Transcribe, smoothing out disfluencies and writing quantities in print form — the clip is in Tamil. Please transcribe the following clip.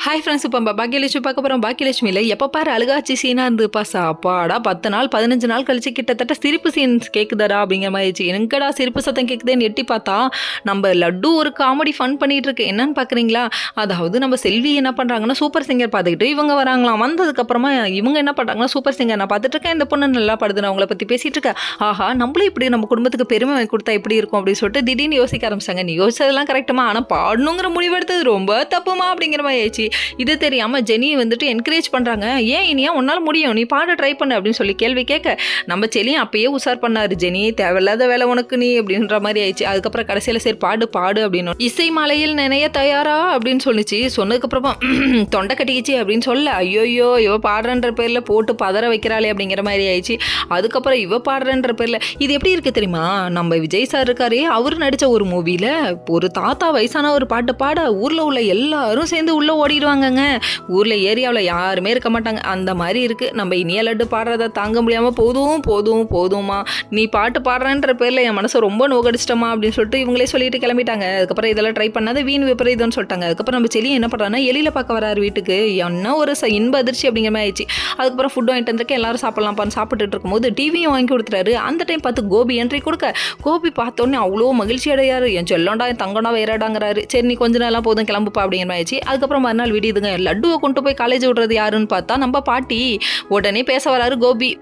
ஹாய் ஃப்ரெண்ட்ஸ், இப்போ நம்ம பாக்கியலட்சுமி பார்க்க போகிறோம். பாக்கியலட்சுமியில் எப்போ பாரு அழுகாச்சி சீனாக இருந்துப்பா. சாப்பாடா 10 நாள் 15 நாள் கழிச்சு கிட்டத்தட்ட சிரிப்பு சீன்ஸ் கேட்குதாடா அப்படிங்கிற மாதிரி ஆயிடுச்சு. எங்கடா சிரிப்பு சத்தம் கேட்குதுன்னு எட்டி பார்த்தா நம்ம லட்டு ஒரு காமெடி ஃபன் பண்ணிட்டு இருக்கு. என்னன்னு பார்க்குறீங்களா? அதாவது நம்ம செல்வி என்ன பண்ணுறாங்கன்னா சூப்பர் சிங்கர் பார்த்துக்கிட்டு இவங்க வராங்களாம். வந்ததுக்கப்புறமா இவங்க என்ன பண்ணுறாங்கன்னா சூப்பர் சிங்கர் நான் பார்த்துட்டு இருக்கேன், இந்த பொண்ணு நல்லா படுது, நான் அவங்கள பற்றி பேசிகிட்டு இருக்கேன். ஆஹா, நம்மளும் இப்படி நம்ம குடும்பத்துக்கு பெருமை வாங்கி கொடுத்தா எப்படி இருக்கும் அப்படின்னு சொல்லிட்டு திடீர்னு யோசிக்க ஆரம்பிச்சாங்க. நீ யோசிச்சதெல்லாம் கரெக்டுமா, ஆனால் பாடணுங்கிற முடிவெடுத்தது ரொம்ப தப்புமா அப்படிங்கிற மாதிரி ஆயிடுச்சு. இது தெரியாமல் ஜெனியை வந்துட்டு என்கரேஜ் பண்ணுறாங்க. ஏன் இனியா உன்னால் முடியும், நீ பாட ட்ரை பண்ணு அப்படின்னு சொல்லி கேள்வி கேட்க நம்ம செலியும் அப்பயே உஷார் பண்ணாரு. ஜெனி தேவையில்லாத வேலை உனக்கு நீ அப்படின்ற மாதிரி ஆயிடுச்சு. அதுக்கப்புறம் கடைசியில் சரி பாடு பாடு அப்படின்னு இசை மலையில் நினைய தயாரா அப்படின்னு சொல்லிச்சு. சொன்னதுக்கப்புறமா தொண்டை கட்டிக்கிச்சு அப்படின்னு சொல்ல ஐயோயோ இவ பாடுறன்ற பேரில் போட்டு பதற வைக்கிறாளே அப்படிங்கிற மாதிரி ஆயிடுச்சு. அதுக்கப்புறம் இவ பாடுறன்ற பேரில் இது எப்படி இருக்குது தெரியுமா? நம்ம விஜய் சார் இருக்காரே, அவர் நடித்த ஒரு மூவியில் ஒரு தாத்தா வயசான ஒரு பாட்டு பாட ஊரில் உள்ள எல்லாரும் சேர்ந்து உள்ளே ஓடிடுவாங்கங்க. ஊரில் ஏரியாவில் யாருமே இருக்க மாட்டாங்க. அந்த மாதிரி இருக்குது. நம்ம இனிய லட்டு பாடுறத தாங்க முடியாமல் போதும் போதும் போதுமா, நீ பாட்டு பாடுறன்ற பேரில் என் மனசை ரொம்ப நோகடிச்சிட்டமா அப்படின்னு சொல்லிட்டு இவங்களே சொல்லிட்டு கிளம்பிட்டாங்க. அதுக்கப்புறம் இதெல்லாம் ட்ரை பண்ணாத வீண் விபரீதம்னு சொல்லிட்டாங்க. அதுக்கப்புறம் நம்ம செலியை என்ன பண்ணுறாங்கன்னா எலியில் பார்க்க வராரு வீட்டுக்கு. என்ன ஒரு இன்ப அதிர்ச்சி அப்படிங்கிற மாதிரி ஆயிடுச்சு. அதுக்கப்புறம் ஃபுட் வாங்கிட்டு வந்திருக்கேன், எல்லாரும் சாப்பிட்லாம்ப்பான்னு சாப்பிட்டுட்டு இருக்கும்போது டிவியும் வாங்கி கொடுத்துறாரு. அந்த டைம் பார்த்து கோபி என்ட்ரி கொடுக்க கோபி பார்த்தோன்னே அவ்வளோ மகிழ்ச்சி அடையாரு. என் செல்லோண்டா என் தங்கடா வேறாடாங்கிறாரு. சரி நீ கொஞ்ச நாளாக போதும் கிளம்புப்பா அப்படிங்கிற மாதிரி ஆயிடுச்சு. அதுக்கப்புறம் மறுநாள் விடியுதுங்க. லட்டுவை கொண்டு போய் காலேஜ் விடுறது யாருன்னு பார்த்தா நம்ம பாட்டி. உடனே பேச வராரு கோபி.